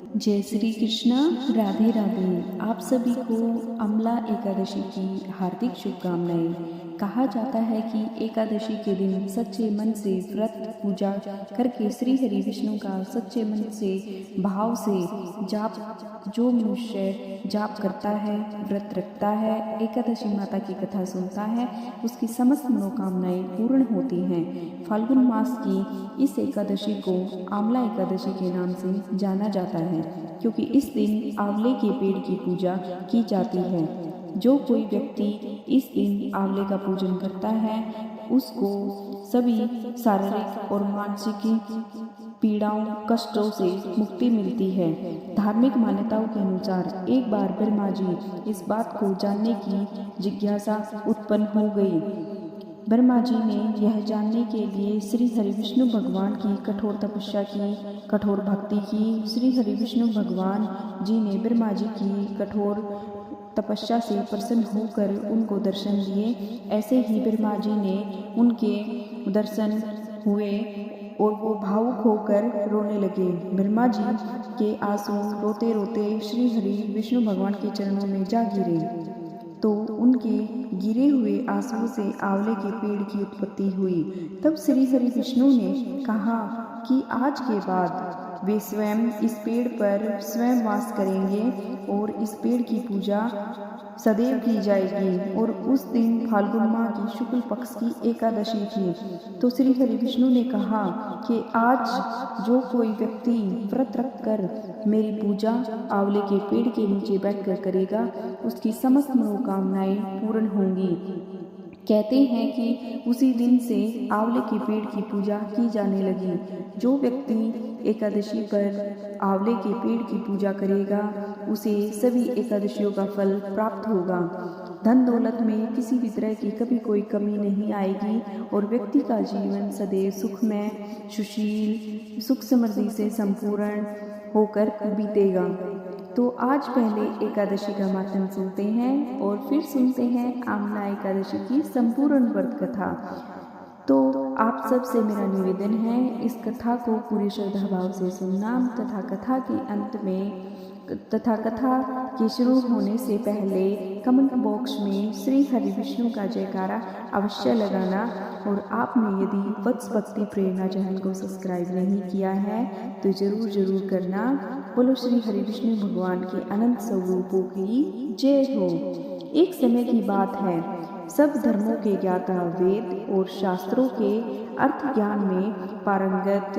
जय श्री कृष्णा। राधे राधे। आप सभी को अमला एकादशी की हार्दिक शुभकामनाएं। कहा जाता है कि एकादशी के दिन सच्चे मन से व्रत पूजा करके श्री हरि विष्णु का सच्चे मन से भाव से जाप जो मनुष्य जाप करता है, व्रत रखता है, एकादशी माता की कथा सुनता है, उसकी समस्त मनोकामनाएं पूर्ण होती हैं। फाल्गुन मास की इस एकादशी को आंवला एकादशी के नाम से जाना जाता है, क्योंकि इस दिन आंवले के पेड़ की पूजा की जाती है। जो कोई व्यक्ति इस दिन आंवले का पूजन करता है, उसको सभी शारीरिक और मानसिक पीड़ाओं कष्टों से मुक्ति मिलती है। धार्मिक मान्यताओं के अनुसार एक बार ब्रह्मा जी इस बात को जानने की जिज्ञासा उत्पन्न हो गई। ब्रह्मा जी ने यह जानने के लिए श्री हरि विष्णु भगवान की कठोर तपस्या की, कठोर भक्ति की। श्री हरि विष्णु भगवान जी ने ब्रह्मा जी की कठोर तपस्या से प्रसन्न होकर उनको दर्शन दिए। ऐसे ही ब्रह्मा जी ने उनके दर्शन हुए और वो भावुक होकर रोने लगे। ब्रह्मा जी के आंसू रोते रोते श्री हरि विष्णु भगवान के चरणों में जा गिरे, तो उनके गिरे हुए आंसुओं से आंवले के पेड़ की उत्पत्ति हुई। तब श्री हरि विष्णु ने कहा कि आज के बाद वे स्वयं इस पेड़ पर स्वयं वास करेंगे और इस पेड़ की पूजा सदैव की जाएगी। और उस दिन फाल्गुन माह की शुक्ल पक्ष की एकादशी थी। तो श्री हरि विष्णु ने कहा कि आज जो कोई व्यक्ति व्रत रख कर मेरी पूजा आंवले के पेड़ के नीचे बैठकर करेगा, उसकी समस्त मनोकामनाएं पूर्ण होंगी। कहते हैं कि उसी दिन से आंवले के पेड़ की पूजा की जाने लगी। जो व्यक्ति एकादशी पर आंवले के पेड़ की पूजा करेगा, उसे सभी एकादशियों का फल प्राप्त होगा। धन दौलत में किसी भी तरह की कभी कोई कमी नहीं आएगी और व्यक्ति का जीवन सदैव सुखमय, सुशील, सुख समृद्धि से संपूर्ण होकर बीतेगा। तो आज पहले एकादशी का मातम सुनते हैं और फिर सुनते हैं आंवला एकादशी की संपूर्ण व्रत कथा। तो आप सब से मेरा निवेदन है, इस कथा को पूरी श्रद्धा भाव से सुनना तथा कथा के अंत में तथा कथा के शुरू होने से पहले कमेंट बॉक्स में श्री हरि विष्णु का जयकारा अवश्य लगाना। और आपने यदि वत्स भक्ति प्रेरणा चैनल को सब्सक्राइब नहीं किया है तो जरूर करना। बोलो श्री हरि विष्णु भगवान के अनंत स्वरूपों की जय हो। एक समय की बात है, सब धर्मों के ज्ञाता, वेद और शास्त्रों के अर्थ ज्ञान में पारंगत,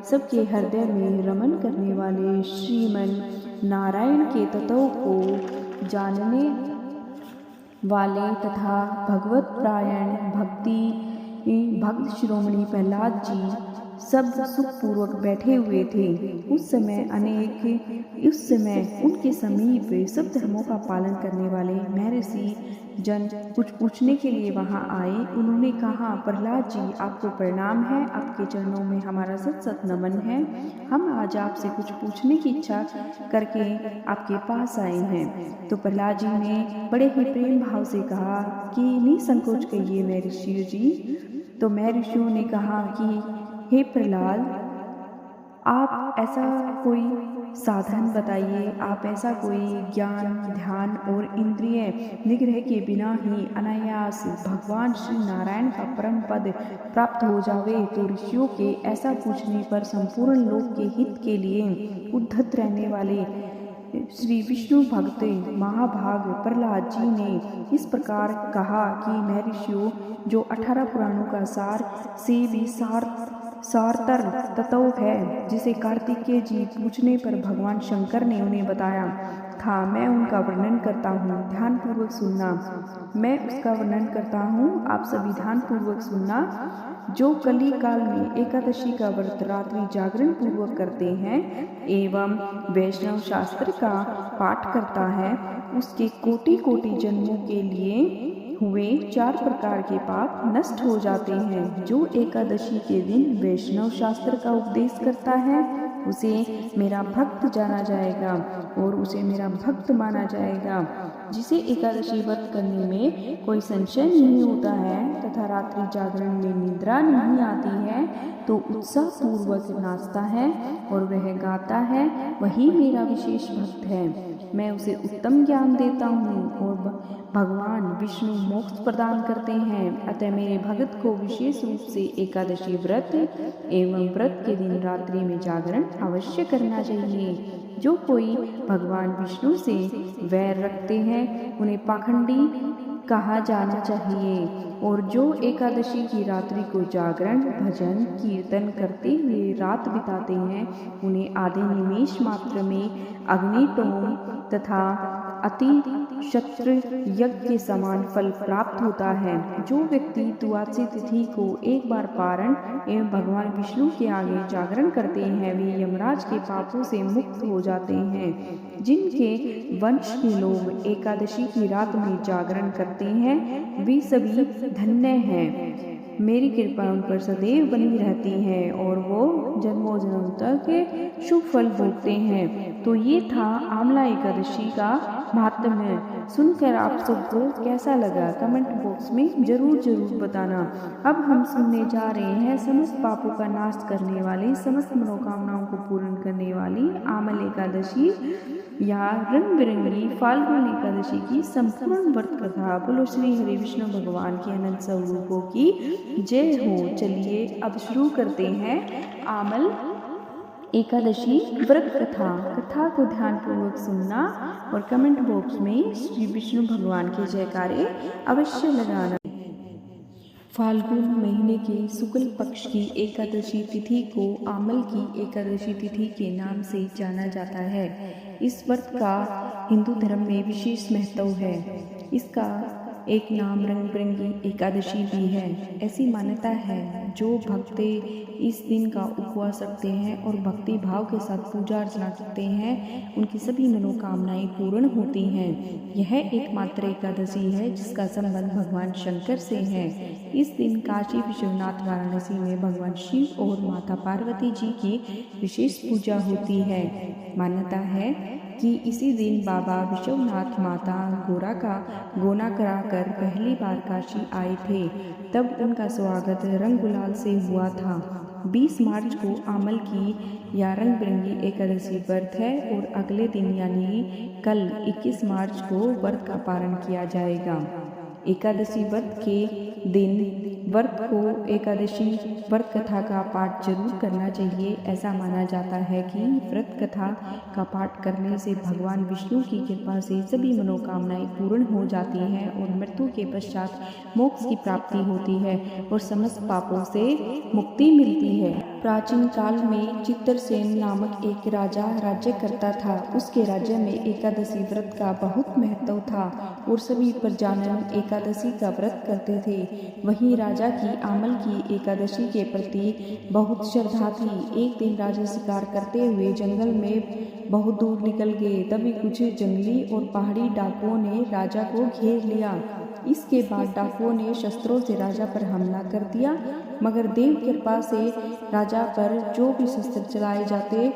सबके हृदय में रमन करने वाले श्रीमन नारायण के तत्वों को जानने वाले तथा भगवत प्रायण भक्त शिरोमणि प्रहलाद जी सब सुखपूर्वक बैठे हुए थे। उस समय उनके समीप सब धर्मों का पालन करने वाले महर्षि जन कुछ पूछने के लिए वहां आए। उन्होंने कहा, प्रहलाद जी, आपको प्रणाम है, आपके चरणों में हमारा सत नमन है। हम आज आपसे कुछ पूछने की इच्छा करके आपके पास आए हैं। तो प्रहलाद जी ने बड़े ही प्रेम भाव से कहा कि निसंकोच कहिए महर्षि जी। तो महर्षियों ने कहा कि हे प्रहलाद, आप ऐसा कोई साधन बताइए, आप ऐसा कोई ज्ञान, ध्यान और इंद्रिय निग्रह के बिना ही अनायास भगवान श्री नारायण का परम पद प्राप्त हो जावे। तो ऋषियों के ऐसा पूछने पर संपूर्ण लोक के हित के लिए उद्धत रहने वाले श्री विष्णु भक्त महाभाग प्रहलाद जी ने इस प्रकार कहा कि महर्षियों, जो 18 पुराणों का सार से भी सारतर तत्व है, जिसे कार्तिकेय जी पूछने पर भगवान शंकर ने उन्हें बताया था, मैं उनका वर्णन करता हूँ, ध्यान पूर्वक सुनना। मैं उसका वर्णन करता हूँ, आप सभी ध्यान पूर्वक सुनना। जो कली काल में एकादशी का व्रत रात्रि जागरण पूर्वक करते हैं एवं वैष्णव शास्त्र का पाठ करता है, उसके कोटि कोटि जन्मों के लिए हुए 4 प्रकार के पाप नष्ट हो जाते हैं। जो एकादशी के दिन वैष्णव शास्त्र का उपदेश करता है, उसे मेरा भक्त जाना जाएगा और उसे मेरा भक्त माना जाएगा। जिसे एकादशी व्रत करने में कोई संशय नहीं होता है तथा रात्रि जागरण में निद्रा नहीं आती है, तो उत्साह पूर्वक नाचता है और वह गाता है, वही मेरा विशेष भक्त है। मैं उसे उत्तम ज्ञान देता हूँ और भगवान विष्णु मोक्ष प्रदान करते हैं। अतः मेरे भक्त को विशेष रूप से एकादशी व्रत एवं व्रत के दिन रात्रि में जागरण अवश्य करना चाहिए। जो कोई भगवान विष्णु से वैर रखते हैं उन्हें पाखंडी कहा जाना चाहिए, और जो एकादशी की रात्रि को जागरण भजन कीर्तन करते हुए रात बिताते हैं उन्हें आधे निमेष मात्र में अग्निटोम तथा अति शस्त्र यज्ञ के समान फल प्राप्त होता है। जो व्यक्ति द्वादशी तिथि को एक बार पारण एवं भगवान विष्णु के आगे जागरण करते हैं वे यमराज के पापों से मुक्त हो जाते हैं। जिनके वंश के लोग एकादशी की रात में जागरण करते हैं वे सभी धन्य हैं। मेरी कृपा उन पर सदैव बनी रहती है और वो जन्मों जन्म तक शुभ फल भोगते हैं। तो ये था आमला एकादशी का महात्म्य। सुनकर आप सबको कैसा लगा कमेंट बॉक्स में जरूर बताना। अब हम सुनने जा रहे हैं समस्त पापों का नाश करने वाली, समस्त मनोकामनाओं को पूर्ण करने वाली आमल एकादशी या रंग बिरंगी फाल्गुन एकादशी की संपूर्ण व्रत कथा। बोलो श्री हरि विष्णु भगवान के अनंत स्वरूपों की जय हो। चलिए अब शुरू करते हैं आमल एकादशी व्रत कथा को ध्यानपूर्वक सुनना और कमेंट बॉक्स में श्री विष्णु भगवान के जयकारे अवश्य लगाना। फाल्गुन महीने के शुक्ल पक्ष की एकादशी तिथि को आमल की एकादशी तिथि के नाम से जाना जाता है। इस व्रत का हिंदू धर्म में विशेष महत्व है। इसका एक नाम रंग बिरंगी एकादशी भी है। ऐसी मान्यता है जो भक्त इस दिन का उपवास रखते हैं और भक्ति भाव के साथ पूजा अर्चना करते हैं उनकी सभी मनोकामनाएं पूर्ण होती हैं। यह एकमात्र एकादशी है जिसका संबंध भगवान शंकर से है। इस दिन काशी विश्वनाथ वाराणसी में भगवान शिव और माता पार्वती जी की विशेष पूजा होती है। मान्यता है कि इसी दिन बाबा विश्वनाथ माता गोना कराकर पहली बार काशी आए थे। तब उनका स्वागत रंग गुलाल से हुआ था। 20 मार्च को आमल की या रंग बिरंगी एकादशी व्रत है और अगले दिन यानी कल 21 मार्च को व्रत का पारण किया जाएगा। एकादशी व्रत के दिन व्रत को एकादशी व्रत कथा का पाठ जरूर करना चाहिए। ऐसा माना जाता है कि व्रत कथा का पाठ करने से भगवान विष्णु की कृपा से सभी मनोकामनाएं पूर्ण हो जाती हैं और मृत्यु के पश्चात मोक्ष की प्राप्ति होती है और समस्त पापों से मुक्ति मिलती है। प्राचीन काल में चित्रसेन नामक एक राजा राज्य करता था। उसके राज्य में एकादशी व्रत का बहुत महत्व था और सभी प्रजाजन एकादशी का व्रत करते थे। वहीं राजा की आमल की एकादशी के प्रति बहुत श्रद्धा थी। एक दिन राजा शिकार करते हुए जंगल में बहुत दूर निकल गए। तभी कुछ जंगली और पहाड़ी डाकुओं ने राजा को घेर लिया। इसके बाद डाकुओं ने शस्त्रों से राजा पर हमला कर दिया, मगर देव कृपा से राजा पर जो भी शस्त्र चलाए जाते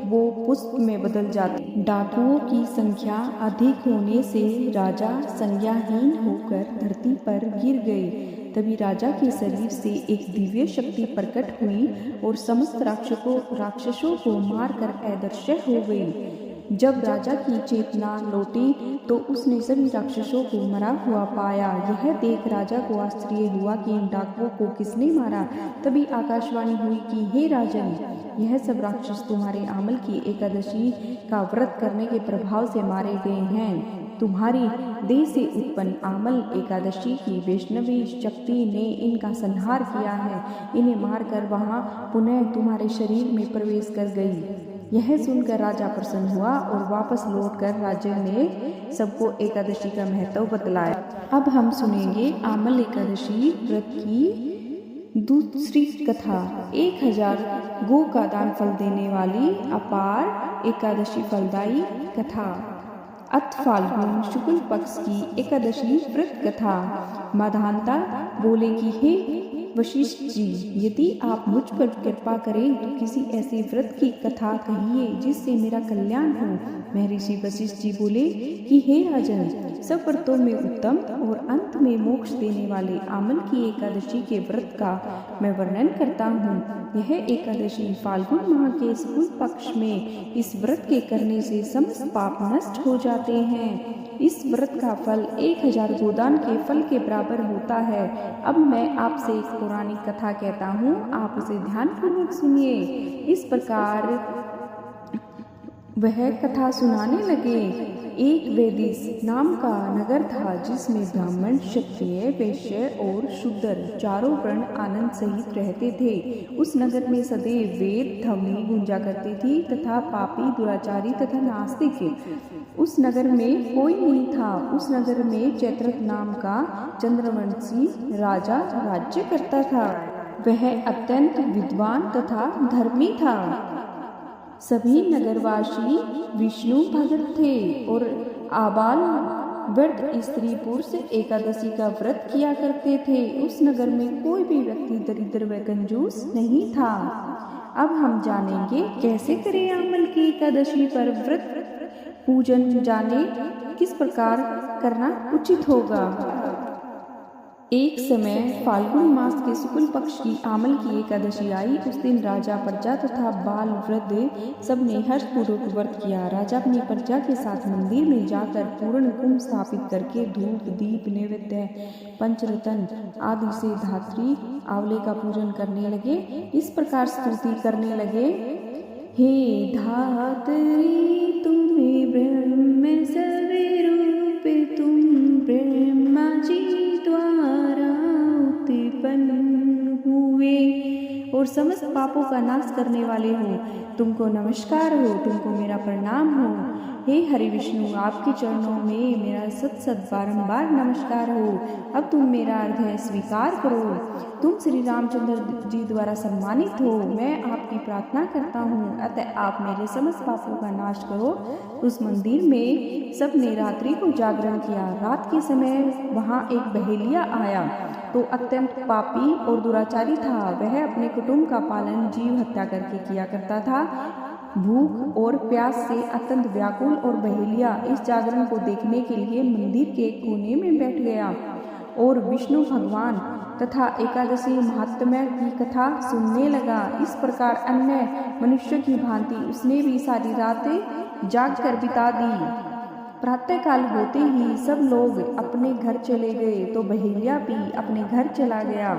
वो पुष्प में बदल जाते। डाकुओं की संख्या अधिक होने से राजा संज्ञाहीन होकर धरती पर गिर गए। तभी राजा के शरीर से एक दिव्य शक्ति प्रकट हुई और समस्त राक्षसों को मारकर अदृश्य हो गई। जब राजा की चेतना लौटी तो उसने सभी राक्षसों को मरा हुआ पाया। यह देख राजा को आश्चर्य हुआ कि इन डाकुओं को किसने मारा। तभी आकाशवाणी हुई कि हे राजन, यह सब राक्षस तुम्हारे आमल की एकादशी का व्रत करने के प्रभाव से मारे गए हैं। तुम्हारी देह से उत्पन्न आमल एकादशी की वैष्णवी शक्ति ने इनका संहार किया है। इन्हें मारकर वहां पुनः तुम्हारे शरीर में प्रवेश कर गई। यह सुनकर राजा प्रसन्न हुआ और वापस लौटकर राज्य में सबको एकादशी का महत्व बतलाया। अब हम सुनेंगे आमल एकादशी व्रत की दूसरी कथा। 1000 गो का दान फल देने वाली अपार एकादशी फलदायी कथा। अत फाल्गुन शुक्ल पक्ष की एकादशी व्रत कथा। माधानता बोले कि हे वशिष्ठ जी, यदि आप मुझ पर कृपा करें तो किसी ऐसे व्रत की कथा कहिए जिससे मेरा कल्याण हो। महर्षि वशिष्ठ जी बोले कि हे राजन, सब व्रतों में उत्तम और अंत में मोक्ष देने वाले आमल की एकादशी के व्रत का मैं वर्णन करता हूँ। यह एकादशी फाल्गुन माह के शुक्ल पक्ष में इस व्रत के करने से समस्त पाप नष्ट हो जाते हैं। इस व्रत का फल 1000 गोदान के फल के बराबर होता है। अब मैं आपसे एक पौराणिक कथा कहता हूँ, आप उसे ध्यानपूर्वक सुनिए। इस प्रकार वह कथा सुनाने लगे। एक वेदिस नाम का नगर था जिसमें ब्राह्मण, क्षत्रिय, वैश्य और शूद्र चारों वर्ण आनंद सहित रहते थे। उस नगर में सदैव वेद ध्वनि गूंजा करती थी तथा पापी, दुराचारी तथा नास्तिक उस नगर में कोई नहीं था। उस नगर में चैत्रथ नाम का चंद्रवंशी राजा राज्य करता था। वह अत्यंत विद्वान तथा धर्मी था। सभी नगरवासी विष्णु भक्त थे और आबाल वृद्ध स्त्री पुरुष एकादशी का व्रत किया करते थे। उस नगर में कोई भी व्यक्ति दरिद्र व कंजूस नहीं था। अब हम जानेंगे कैसे करें अमल की एकादशी पर व्रत पूजन, जाने किस प्रकार करना उचित होगा। एक समय फाल्गुन मास के शुक्ल पक्ष की आमल की एकादशी आई। उस दिन राजा, प्रजा तथा बाल वृद्ध सबने हर्षपूर्वक व्रत किया। राजा अपनी प्रजा के साथ मंदिर में जाकर पूर्ण कुंभ स्थापित करके धूप, दीप, नैवेद्य, पंचरत्न आदि से धात्री आंवले का पूजन करने लगे। इस प्रकार स्तुति करने लगे, हे धात्री तुम्हें ब्रह्म स्वरूप, तुम ब्रह्मा जी द्वारा उत्पन्न हुए और समस्त पापों का नाश करने वाले हो। तुमको नमस्कार हो, तुमको मेरा प्रणाम हो। हे हरि विष्णु, आपके चरणों में मेरा सत बारंबार नमस्कार हो। अब तुम मेरा हृदय स्वीकार करो। तुम श्री रामचंद्र जी द्वारा सम्मानित हो। मैं आपकी प्रार्थना करता हूँ, अतः आप मेरे समस्त पापों का नाश करो। उस मंदिर में सबने रात्रि को जागरण किया। रात के समय वहाँ एक बहेलिया आया तो अत्यंत पापी और दुराचारी था। वह अपने कुटुंब का पालन जीव हत्या करके किया करता था। भूख और प्यास से अत्यंत व्याकुल और बहेलिया इस जागरण को देखने के लिए मंदिर के कोने में बैठ गया और विष्णु भगवान तथा एकादशी महात्म्य की कथा सुनने लगा। इस प्रकार अन्य मनुष्य की भांति उसने भी सारी रातें जागकर बिता दी। प्रातःकाल होते ही सब लोग अपने घर चले गए तो बहेलिया भी अपने घर चला गया।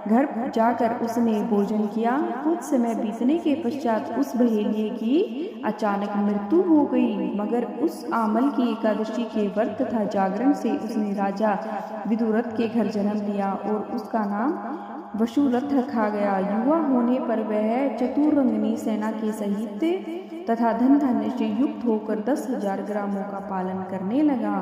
घर जाकर उसने भोजन किया। कुछ समय बीतने के पश्चात उस बहेलिये की अचानक मृत्यु हो गई। मगर उस आमल की एकादशी के व्रत तथा जागरण से उसने राजा विदुरथ के घर जन्म लिया और उसका नाम वशुरथ रखा गया। युवा होने पर वह चतुरंगिनी सेना के सहित तथा धन धान्य से युक्त होकर 10,000 ग्रामों का पालन करने लगा।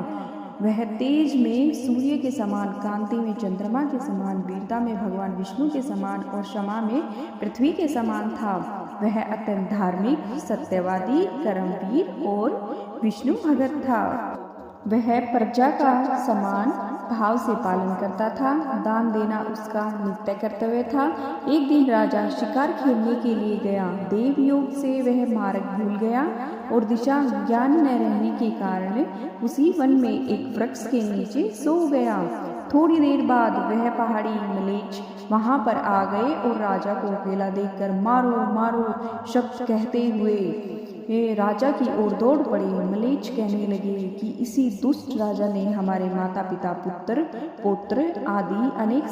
वह तेज में सूर्य के समान, कांति में चंद्रमा के समान, वीरता में भगवान विष्णु के समान और क्षमा में पृथ्वी के समान था। वह अत्यंत धार्मिक, सत्यवादी, कर्मवीर और विष्णु भगत था। वह प्रजा का समान भाव से पालन करता था। दान देना उसका नित्य कर्तव्य था। एक दिन राजा शिकार खेलने के लिए गया। देव योग से वह मार्ग भूल गया और दिशा ज्ञान न रहने के कारण उसी वन में एक वृक्ष के नीचे सो गया। थोड़ी देर बाद वह पहाड़ी मलेच्छ वहां पर आ गए और राजा को अकेला देखकर मारो मारो शब्द कहते हुए राजा की ओर दौड़ पड़े। मलेच्छ कहने लगे कि इसी दुष्ट राजा ने हमारे माता पिता, पुत्र पौत्र आदि अनेक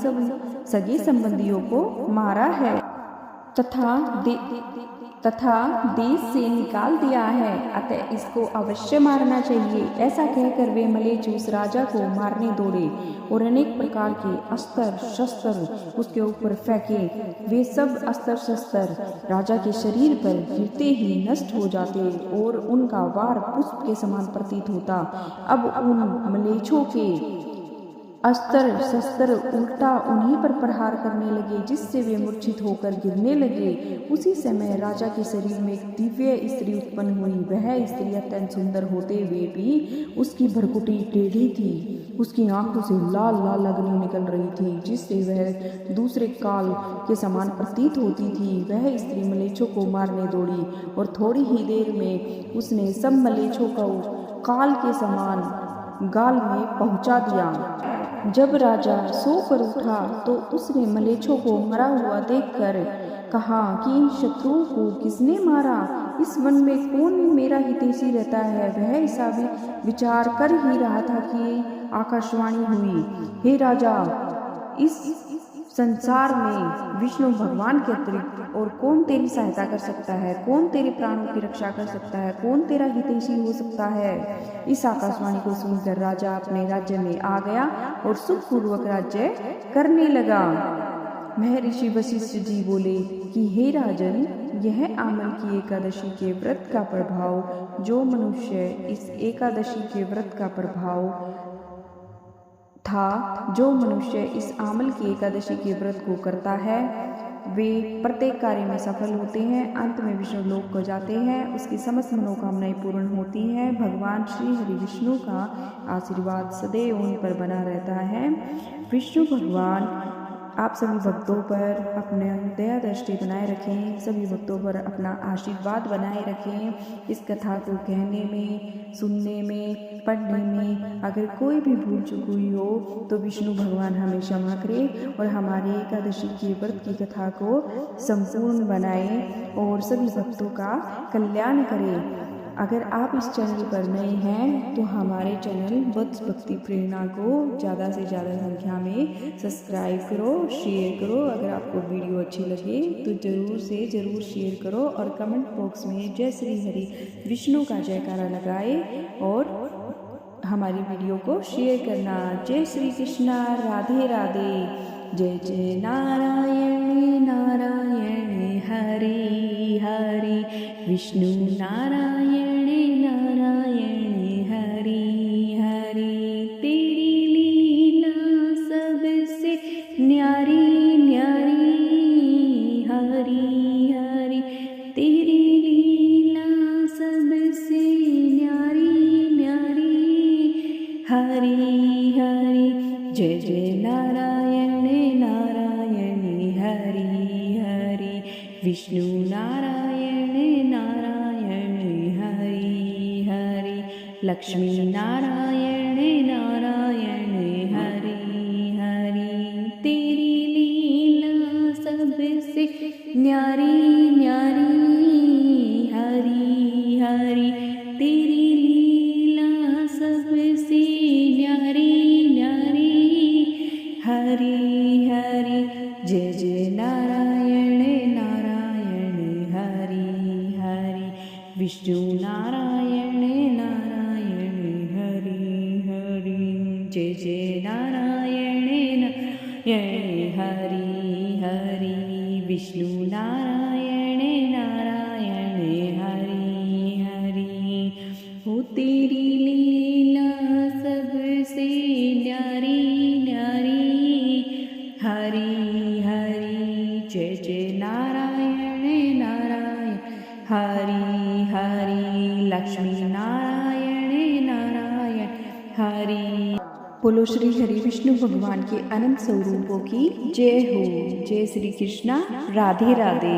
सगे संबंधियों को मारा है तथा देश से निकाल दिया है, अतः इसको अवश्य मारना चाहिए। ऐसा कहकर वे मलेच्छ उस राजा को मारने दौड़े और अनेक प्रकार के अस्त्र शस्त्र उसके ऊपर फेंके। वे सब अस्त्र शस्त्र राजा के शरीर पर गिरते ही नष्ट हो जाते और उनका वार पुष्प के समान प्रतीत होता। अब उन मलेच्छों के अस्त्र शस्त्र उल्टा उन्हीं पर प्रहार करने लगे, जिससे वे मूर्छित होकर गिरने लगे। उसी समय राजा के शरीर में एक दिव्य स्त्री उत्पन्न हुई। वह स्त्री अत्यंत सुंदर होते हुए भी उसकी भ्रुकुटी टेढ़ी थी। उसकी आंखों से लाल लाल अग्नि निकल रही थी, जिससे वह दूसरे काल के समान प्रतीत होती थी। वह स्त्री मलेच्छों को मारने दौड़ी और थोड़ी ही देर में उसने सब मलेच्छों को काल के समान गाल में पहुंचा दिया। जब राजा सोकर उठा तो उसने मलेच्छों को मरा हुआ देखकर कहा कि इन शत्रुओं को किसने मारा? इस वन में कौन मेरा हितैषी रहता है? वह ऐसा भी विचार कर ही रहा था कि आकाशवाणी हुई, हे राजा, इस संसार में विष्णु भगवान के अतिरिक्त और कौन तेरी सहायता कर सकता है? कौन तेरे प्राणों की रक्षा कर सकता है? कौन तेरा हितैषी हो सकता है? इस आकाशवाणी को सुनकर राजा अपने राज्य में आ गया और सुखपूर्वक राज्य करने लगा। महर्षि वशिष्ठ जी बोले कि हे राजन, यह आमल की एकादशी के व्रत का प्रभाव, जो मनुष्य इस एकादशी के व्रत का प्रभाव था, जो मनुष्य इस आमल की एकादशी के व्रत को करता है, वे प्रत्येक कार्य में सफल होते हैं, अंत में विष्णु लोक को जाते हैं, उसकी समस्त मनोकामनाएं पूर्ण होती हैं। भगवान श्री हरि विष्णु का आशीर्वाद सदैव उन पर बना रहता है। विष्णु भगवान आप सभी भक्तों पर अपने दया दृष्टि बनाए रखें, सभी भक्तों पर अपना आशीर्वाद बनाए रखें। इस कथा को कहने में, सुनने में, पढ़ने में अगर कोई भी भूल चूक हुई हो तो विष्णु भगवान हमें क्षमा करें और हमारे एकादशी के व्रत की कथा को संपूर्ण बनाए और सभी भक्तों का कल्याण करें। अगर आप इस चैनल पर नए हैं तो हमारे चैनल वत्स भक्ति प्रेरणा को ज़्यादा से ज़्यादा संख्या में सब्सक्राइब करो, शेयर करो। अगर आपको वीडियो अच्छी लगे तो ज़रूर से ज़रूर शेयर करो और कमेंट बॉक्स में जय श्री हरि विष्णु का जयकारा लगाए और हमारी वीडियो को शेयर करना। जय श्री कृष्णा, राधे राधे। जय जय नारायण नारायण हरि हरि, विष्णु नारायण नारायण हरि हरि। तेरी लीला सबसे न्यारी न्यारी, हरि हरि। तेरी लीला सबसे न्यारी न्यारी, हरि हरि। जय जय नारायण नारायण हरि हरि, विष्णु नारायण नारायण हरि हरि, लक्ष्मी नारायण नारायण हरि हरि। तेरी लीला सबसे न्यारी न्यारी, हरि हरि। तेरी लीला सबसे न्यारी न्यारी, हरि हरि। जय जय नारायण नारायण हरि हरि, विष्णु नारायण नारायण हरि हरि। जय जय नारायण नारायण हरि हरि, विष्णु नारायण नारायण हरि हरि। हो तेरी लीला सबसे न्यारी न्यारी, हरि हरि। जय जय नारायण नारायण हरि हरि, लक्ष्मी नारायण नारायण हरि। बोलो श्री हरि विष्णु भगवान के अनंत स्वरूपों की जय हो। जय श्री कृष्णा, राधे राधे।